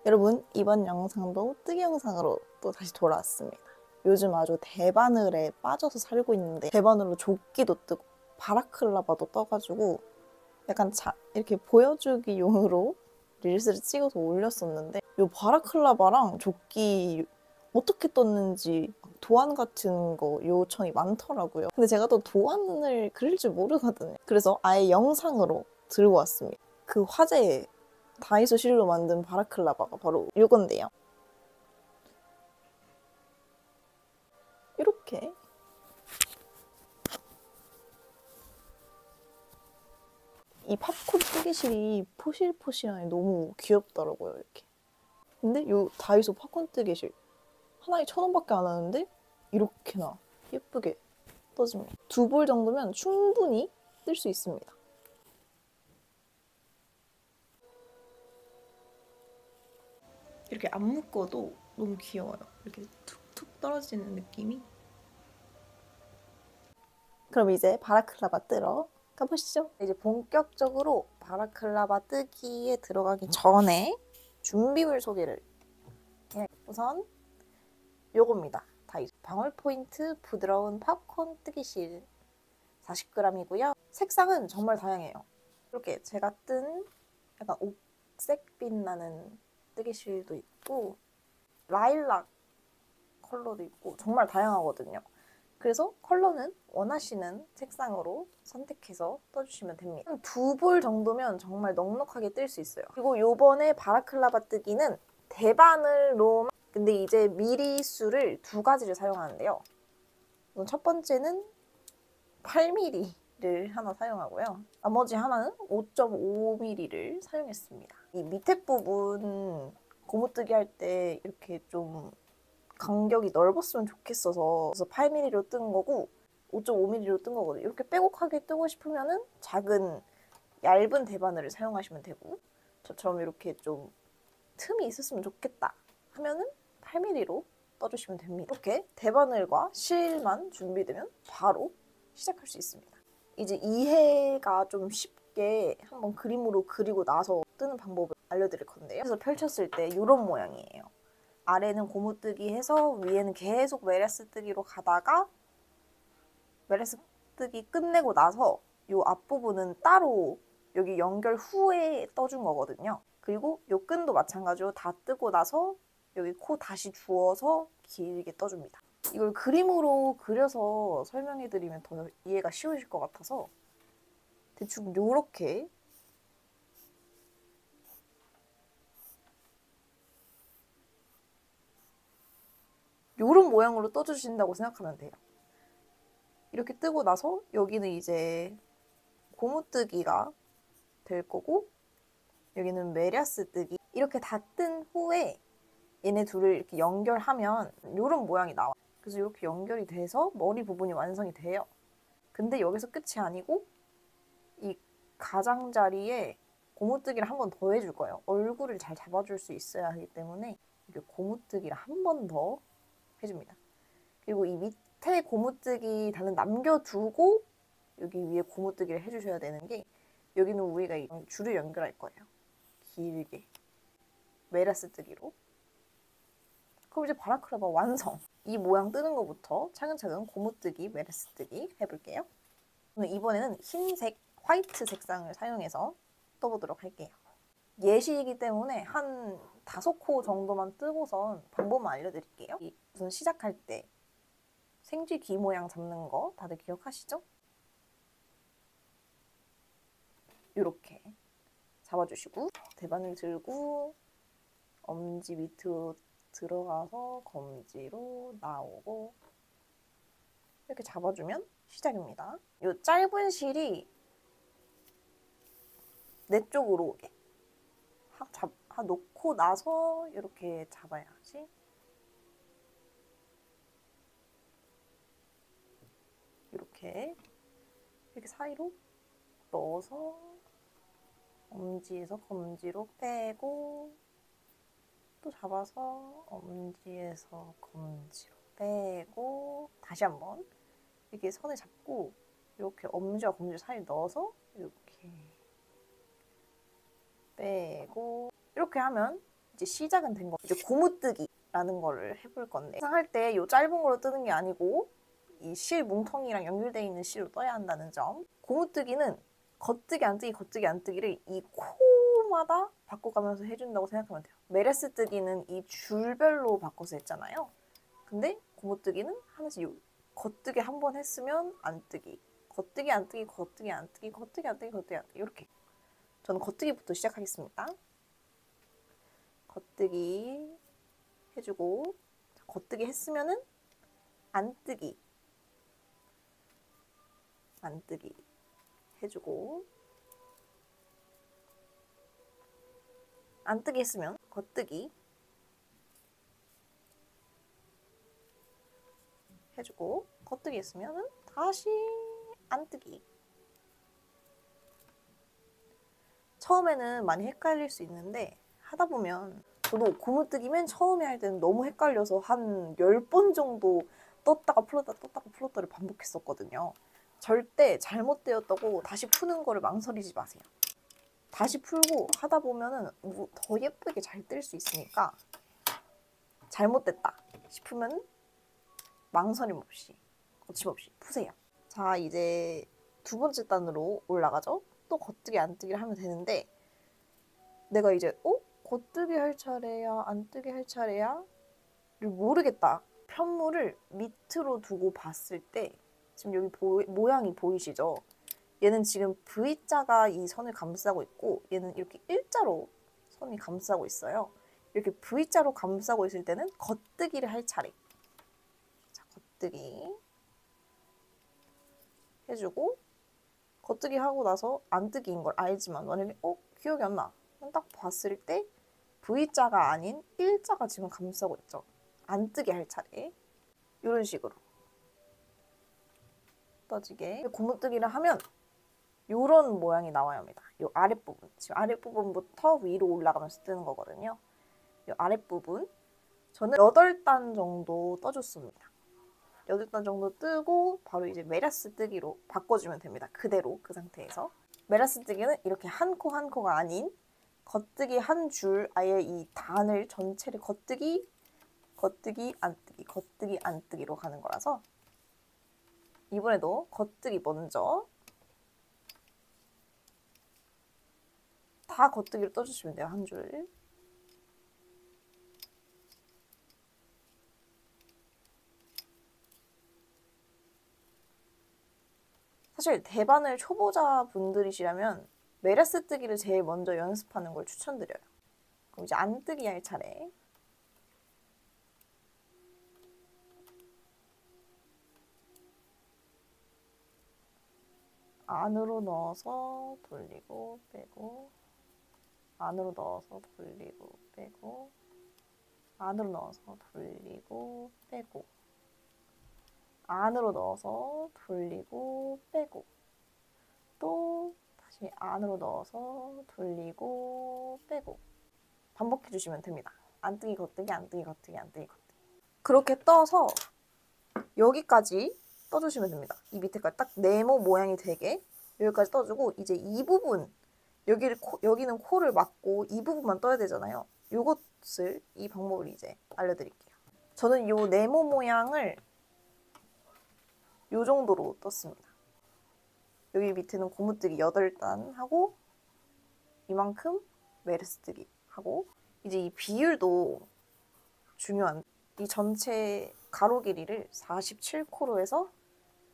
여러분, 이번 영상도 뜨기 영상으로 또 다시 돌아왔습니다. 요즘 아주 대바늘에 빠져서 살고 있는데 대바늘로 조끼도 뜨고 바라클라바도 떠가지고 약간 이렇게 보여주기 용으로 릴스를 찍어서 올렸었는데 이 바라클라바랑 조끼 어떻게 떴는지 도안 같은 거 요청이 많더라고요. 근데 제가 또 도안을 그릴 줄 모르거든요. 그래서 아예 영상으로 들고 왔습니다. 그 화제의 다이소 실로 만든 바라클라바가 바로 이건데요. 이렇게 이 팝콘 뜨개실이 포실포실하니 너무 귀엽더라고요. 이렇게. 근데 이 다이소 팝콘 뜨개실 하나에 1,000원밖에 안 하는데 이렇게나 예쁘게 떠집니다. 2볼 정도면 충분히 뜰 수 있습니다. 이렇게 안 묶어도 너무 귀여워요. 이렇게 툭툭 떨어지는 느낌이. 그럼 이제 바라클라바 뜨러 가보시죠. 이제 본격적으로 바라클라바 뜨기에 들어가기 전에 준비물 소개를 해요. 우선 요겁니다. 다이소 방울 포인트 부드러운 팝콘 뜨기실 40g이고요. 색상은 정말 다양해요. 이렇게 제가 뜬 약간 옥색빛 나는 뜨개실도 있고 라일락 컬러도 있고 정말 다양하거든요. 그래서 컬러는 원하시는 색상으로 선택해서 떠주시면 됩니다. 한 2볼 정도면 정말 넉넉하게 뜰 수 있어요. 그리고 요번에 바라클라바 뜨기는 대바늘로만, 근데 이제 미리수를 2가지를 사용하는데요. 첫 번째는 8mm를 하나 사용하고요. 나머지 하나는 5.5mm를 사용했습니다. 이 밑에 부분 고무뜨기 할 때 이렇게 좀 간격이 넓었으면 좋겠어서 그래서 8mm로 뜬 거고 5.5mm로 뜬 거거든요. 이렇게 빼곡하게 뜨고 싶으면은 작은 얇은 대바늘을 사용하시면 되고, 저처럼 이렇게 좀 틈이 있었으면 좋겠다 하면은 8mm로 떠주시면 됩니다. 이렇게 대바늘과 실만 준비되면 바로 시작할 수 있습니다. 이제 이해가 좀 쉽게 한번 그림으로 그리고 나서 뜨는 방법을 알려드릴 건데요. 그래서 펼쳤을 때 이런 모양이에요. 아래는 고무뜨기 해서 위에는 계속 메레스 뜨기로 가다가 메레스 뜨기 끝내고 나서 이 앞부분은 따로 여기 연결 후에 떠준 거거든요. 그리고 이 끈도 마찬가지로 다 뜨고 나서 여기 코 다시 주워서 길게 떠줍니다. 이걸 그림으로 그려서 설명해드리면 더 이해가 쉬우실 것 같아서 대충 요렇게 요런 모양으로 떠주신다고 생각하면 돼요. 이렇게 뜨고 나서 여기는 이제 고무뜨기가 될 거고 여기는 메리아스 뜨기. 이렇게 다 뜬 후에 얘네 둘을 이렇게 연결하면 이런 모양이 나와요. 그래서 이렇게 연결이 돼서 머리 부분이 완성이 돼요. 근데 여기서 끝이 아니고 이 가장자리에 고무뜨기를 한 번 더 해줄 거예요. 얼굴을 잘 잡아줄 수 있어야 하기 때문에 이렇게 고무뜨기를 한 번 더 해줍니다. 그리고 이 밑에 고무뜨기 단은 남겨두고 여기 위에 고무뜨기를 해주셔야 되는 게, 여기는 우리가 줄을 연결할 거예요. 길게 메라스 뜨기로. 그럼 이제 바라클라바 완성! 이 모양 뜨는 것부터 차근차근 고무뜨기, 메라스 뜨기 해볼게요. 이번에는 흰색, 화이트 색상을 사용해서 떠보도록 할게요. 예시이기 때문에 한 5코 정도만 뜨고선 방법만 알려드릴게요. 우선 시작할 때 생쥐 귀 모양 잡는 거 다들 기억하시죠? 이렇게 잡아주시고 대바늘 들고 엄지 밑으로 들어가서 검지로 나오고 이렇게 잡아주면 시작입니다. 이 짧은 실이 내 쪽으로 오게 놓고 나서 이렇게 잡아야지. 이렇게 사이로 넣어서 엄지에서 검지로 빼고 또 잡아서 엄지에서 검지로 빼고 다시 한번 이렇게 선을 잡고 이렇게 엄지와 검지 사이 넣어서 이렇게 빼고, 이렇게 하면 이제 시작은 된 거. 이제 고무뜨기라는 거를 해볼 건데 할 때 이 짧은 걸로 뜨는 게 아니고 이 실 뭉텅이랑 연결되어 있는 실로 떠야 한다는 점. 고무뜨기는 겉뜨기 안 뜨기 겉뜨기 안 뜨기를 이 코마다 바꿔가면서 해준다고 생각하면 돼요. 메레스 뜨기는 이 줄별로 바꿔서 했잖아요. 근데 고무뜨기는 하나씩 겉뜨기 한 번 했으면 안 뜨기, 겉뜨기 안 뜨기, 겉뜨기 안 뜨기, 겉뜨기 안 뜨기, 겉뜨기 안 뜨기 이렇게. 저는 겉뜨기부터 시작하겠습니다. 겉뜨기 해주고 겉뜨기 했으면은 안 뜨기, 안 뜨기 해주고 안 뜨기 했으면 겉뜨기 해주고 겉뜨기 했으면 다시 안 뜨기. 처음에는 많이 헷갈릴 수 있는데 하다 보면 저도 고무뜨기 맨 처음에 할 때는 너무 헷갈려서 한 10번 정도 떴다가 풀었다 떴다가 풀었다를 반복했었거든요. 절대 잘못되었다고 다시 푸는 거를 망설이지 마세요. 다시 풀고 하다 보면은 더 예쁘게 잘 뜰 수 있으니까 잘못됐다 싶으면 망설임 없이 거침없이 푸세요. 자, 이제 두 번째 단으로 올라가죠. 또 겉뜨기 안 뜨기를 하면 되는데 내가 이제 겉뜨기 할 차례야 안 뜨기 할 차례야 를 모르겠다. 편물을 밑으로 두고 봤을 때 지금 여기 모양이 보이시죠? 얘는 지금 V자가 이 선을 감싸고 있고 얘는 이렇게 일자로 선이 감싸고 있어요. 이렇게 V자로 감싸고 있을 때는 겉뜨기를 할 차례. 자, 겉뜨기 해주고 겉뜨기 하고 나서 안 뜨기인 걸 알지만 만약에 기억이 안 나. 딱 봤을 때 V자가 아닌 일자가 지금 감싸고 있죠. 안 뜨게 할 차례. 이런 식으로 떠지게 고무뜨기를 하면 이런 모양이 나와야 합니다. 이 아랫부분, 지금 아랫부분부터 위로 올라가면서 뜨는 거거든요. 이 아랫부분 저는 8단 정도 떠줬습니다. 8단 정도 뜨고 바로 이제 메라스 뜨기로 바꿔주면 됩니다. 그대로 그 상태에서. 메라스 뜨기는 이렇게 한 코 한 코가 아닌 겉뜨기 한 줄, 아예 이 단을 전체를 겉뜨기, 겉뜨기, 안 뜨기, 겉뜨기, 안 뜨기로 가는 거라서 이번에도 겉뜨기 먼저 다 겉뜨기로 떠주시면 돼요. 한 줄. 사실 대바늘 초보자분들이시라면 메라스 뜨기를 제일 먼저 연습하는 걸 추천드려요. 그럼 이제 안 뜨기 할 차례. 안으로 넣어서 돌리고 빼고 안으로 넣어서 돌리고 빼고 안으로 넣어서 돌리고 빼고 안으로 넣어서 돌리고 빼고 또 다시 안으로 넣어서 돌리고 빼고 반복해 주시면 됩니다. 안 뜨기 겉뜨기 안 뜨기 겉뜨기 안 뜨기 겉뜨기 그렇게 떠서 여기까지 떠주시면 됩니다. 이 밑에까지 딱 네모 모양이 되게 여기까지 떠주고 이제 이 부분 여기는 코를 막고 이 부분만 떠야 되잖아요. 이 방법을 이제 알려드릴게요. 저는 이 네모 모양을 이 정도로 떴습니다. 여기 밑에는 고무뜨기 8단 하고 이만큼 메르스 뜨기 하고 이제 이 비율도 중요한 이 전체 가로 길이를 47코로 해서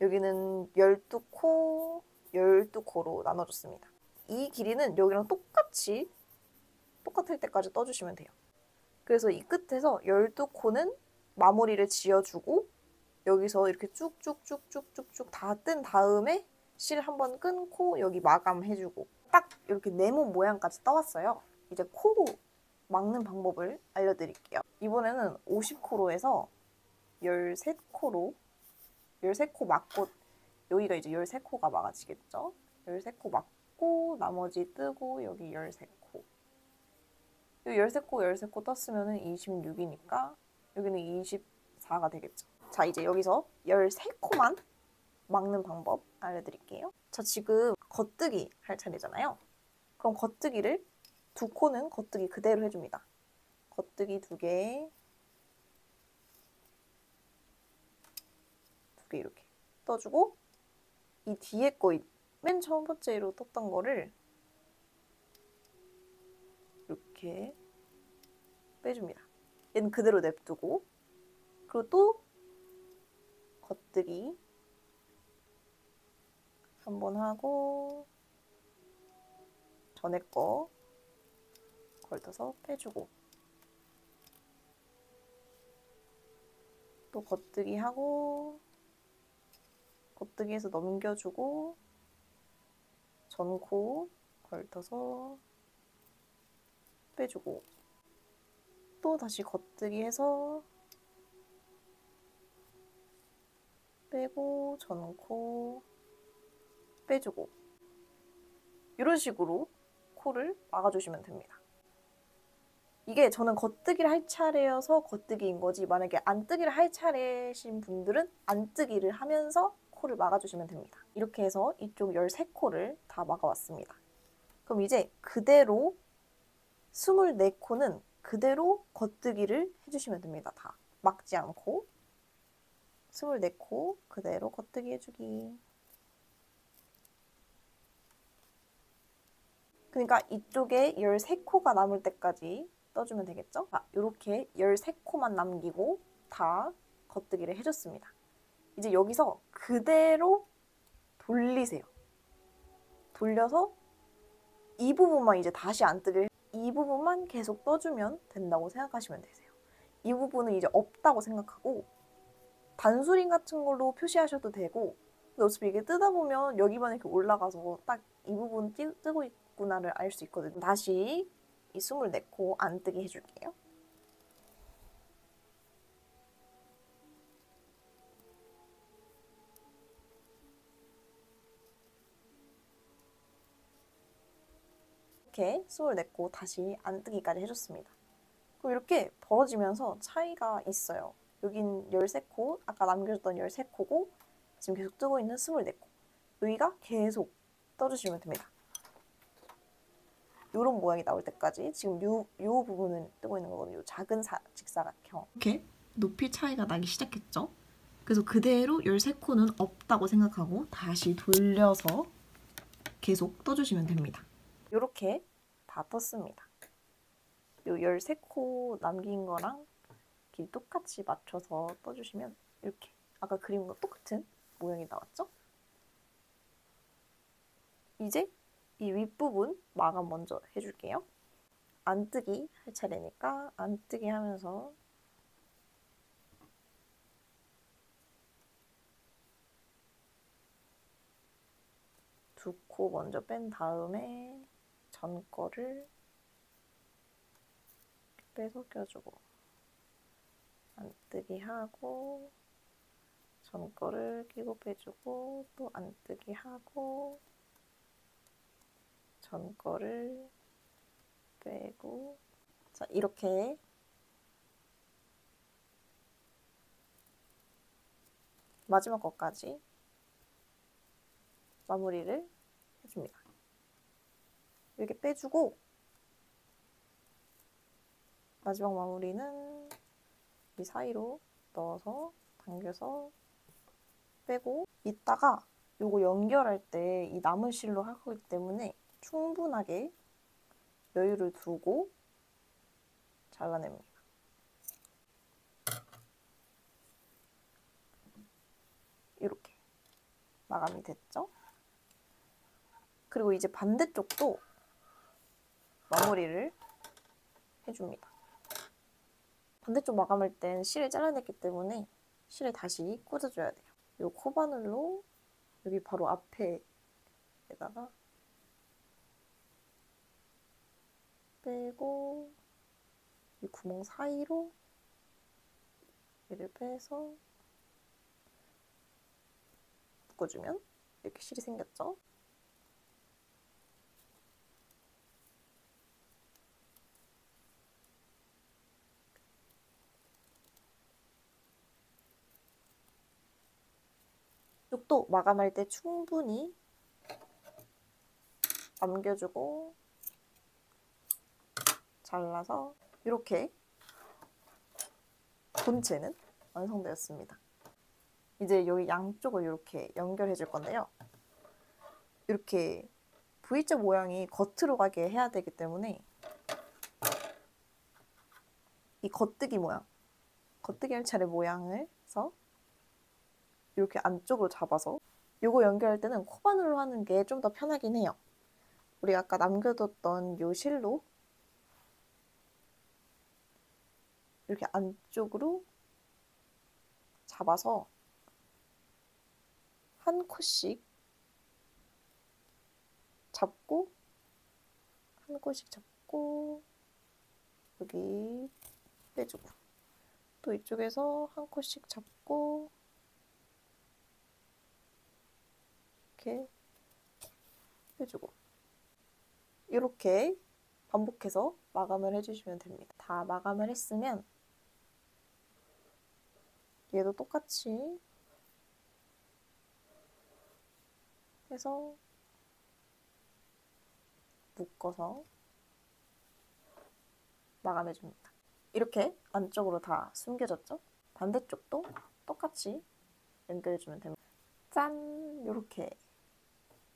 여기는 12코, 12코로 나눠줬습니다. 이 길이는 여기랑 똑같을 때까지 떠주시면 돼요. 그래서 이 끝에서 12코는 마무리를 지어주고 여기서 이렇게 쭉쭉쭉쭉쭉쭉 다 뜬 다음에 실 한번 끊고 여기 마감해주고 딱 이렇게 네모 모양까지 떠왔어요. 이제 코 막는 방법을 알려드릴게요. 이번에는 50코로 해서 13코로 13코 막고 여기가 이제 13코가 막아지겠죠. 13코 막고 나머지 뜨고 여기 13코 여기 13코 떴으면 26이니까 여기는 24가 되겠죠. 자, 이제 여기서 13코만 막는 방법 알려드릴게요. 자, 지금 겉뜨기 할 차례잖아요. 그럼 겉뜨기를 2코는 겉뜨기 그대로 해줍니다. 겉뜨기 2개, 2개 이렇게 떠주고 이 뒤에 거 맨 처음 번째로 떴던 거를 이렇게 빼줍니다. 얘는 그대로 냅두고 그리고 또 겉뜨기 한번 하고 전에 거 걸쳐서 빼주고 또 겉뜨기 하고 겉뜨기에서 넘겨주고 전코 걸쳐서 빼주고 또 다시 겉뜨기 해서 빼고 전코 빼주고 이런 식으로 코를 막아주시면 됩니다. 이게 저는 겉뜨기를 할 차례여서 겉뜨기인 거지 만약에 안뜨기를 할 차례신 분들은 안뜨기를 하면서 코를 막아주시면 됩니다. 이렇게 해서 이쪽 13코를 다 막아왔습니다. 그럼 이제 그대로 24코는 그대로 겉뜨기를 해주시면 됩니다. 다 막지 않고 24코 그대로 겉뜨기 해주기. 그러니까 이쪽에 13코가 남을 때까지 떠주면 되겠죠? 이렇게 13코만 남기고 다 겉뜨기를 해줬습니다. 이제 여기서 그대로 돌리세요. 돌려서 이 부분만 이제 다시 안뜨기를 이 부분만 계속 떠주면 된다고 생각하시면 되세요. 이 부분은 이제 없다고 생각하고 단수링 같은 걸로 표시하셔도 되고 근데 어차피 이게 뜯다 보면 여기만 이렇게 올라가서 딱 이 부분 뜨고 있구나를 알 수 있거든요. 다시 이 24코 안뜨기 해줄게요. 이렇게 24코 다시 안뜨기까지 해줬습니다. 그럼 이렇게 벌어지면서 차이가 있어요. 여긴 13코, 아까 남겨줬던 13코고 지금 계속 뜨고 있는 24코. 여기가 계속 떠주시면 됩니다. 이런 모양이 나올 때까지 지금 요 부분은 뜨고 있는 거거든요. 요 작은 직사각형. 이렇게 높이 차이가 나기 시작했죠. 그래서 그대로 13코는 없다고 생각하고 다시 돌려서 계속 떠주시면 됩니다. 이렇게 다 떴습니다. 요 13코 남긴 거랑 이렇게 똑같이 맞춰서 떠주시면 이렇게 아까 그림과 똑같은 모양이 나왔죠? 이제 이 윗부분 마감 먼저 해줄게요. 안뜨기 할 차례니까 안뜨기 하면서 두 코 먼저 뺀 다음에 전 거를 빼서 껴주고 안뜨기 하고 전 거를 끼고 빼주고 또 안뜨기 하고 전 거를 빼고 자 이렇게 마지막 것까지 마무리를 해줍니다. 이렇게 빼주고 마지막 마무리는 이 사이로 넣어서 당겨서 빼고 이따가 요거 연결할 때 이 남은 실로 할 거기 때문에 충분하게 여유를 두고 잘라냅니다. 이렇게 마감이 됐죠? 그리고 이제 반대쪽도 마무리를 해줍니다. 반대쪽 마감할 땐 실을 잘라냈기 때문에 실을 다시 꽂아줘야 돼요. 이 코바늘로 여기 바로 앞에다가 빼고 이 구멍 사이로 얘를 빼서 묶어주면 이렇게 실이 생겼죠? 이쪽도 마감할 때 충분히 남겨주고 잘라서 이렇게 본체는 완성되었습니다. 이제 여기 양쪽을 이렇게 연결해 줄 건데요. 이렇게 V자 모양이 겉으로 가게 해야 되기 때문에 이 겉뜨기 모양, 겉뜨기 할 차례 모양을 해서 이렇게 안쪽으로 잡아서 요거 연결할 때는 코바늘로 하는 게 좀 더 편하긴 해요. 우리 아까 남겨뒀던 요 실로 이렇게 안쪽으로 잡아서 한 코씩 잡고 한 코씩 잡고 여기 빼주고 또 이쪽에서 한 코씩 잡고 이렇게 빼주고 이렇게 반복해서 마감을 해주시면 됩니다. 다 마감을 했으면 얘도 똑같이 해서 묶어서 마감해줍니다. 이렇게 안쪽으로 다 숨겨졌죠? 반대쪽도 똑같이 연결해주면 됩니다. 짠! 이렇게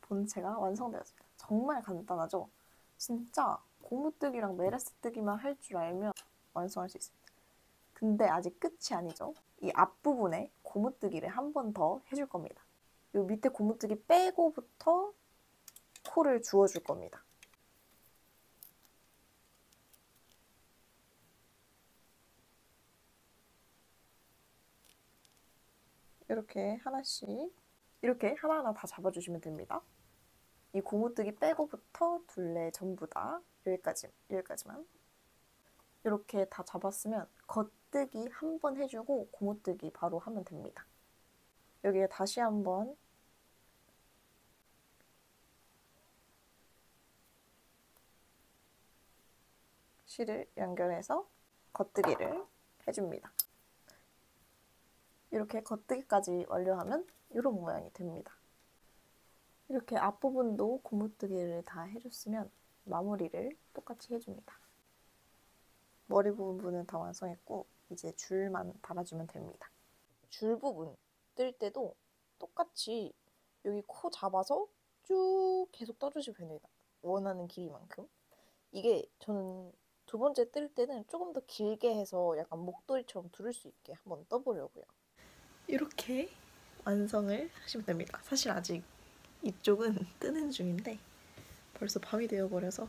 본체가 완성되었습니다. 정말 간단하죠? 진짜 고무뜨기랑 메레스뜨기만 할 줄 알면 완성할 수 있습니다. 근데 아직 끝이 아니죠? 이 앞부분에 고무뜨기를 한 번 더 해줄 겁니다. 이 밑에 고무뜨기 빼고부터 코를 주워줄 겁니다. 이렇게 하나씩 이렇게 하나하나 다 잡아주시면 됩니다. 이 고무뜨기 빼고부터 둘레 전부 다 여기까지만 이렇게 다 잡았으면 겉뜨기 한 번 해주고 고무뜨기 바로 하면 됩니다. 여기에 다시 한번 실을 연결해서 겉뜨기를 해줍니다. 이렇게 겉뜨기까지 완료하면 이런 모양이 됩니다. 이렇게 앞부분도 고무뜨기를 다 해줬으면 마무리를 똑같이 해줍니다. 머리 부분은 다 완성했고 이제 줄만 달아주면 됩니다. 줄 부분 뜰 때도 똑같이 여기 코 잡아서 쭉 계속 떠주시면 됩니다. 원하는 길이만큼. 이게 저는 두 번째 뜰 때는 조금 더 길게 해서 약간 목도리처럼 두를 수 있게 한번 떠보려고요. 이렇게 완성을 하시면 됩니다. 사실 아직 이쪽은 뜨는 중인데 벌써 밤이 되어버려서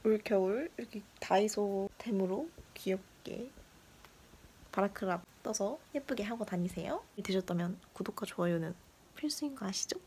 올겨울 이렇게 다이소템으로 귀엽게 바라클랍 떠서 예쁘게 하고 다니세요. 되셨다면 구독과 좋아요는 필수인 거 아시죠?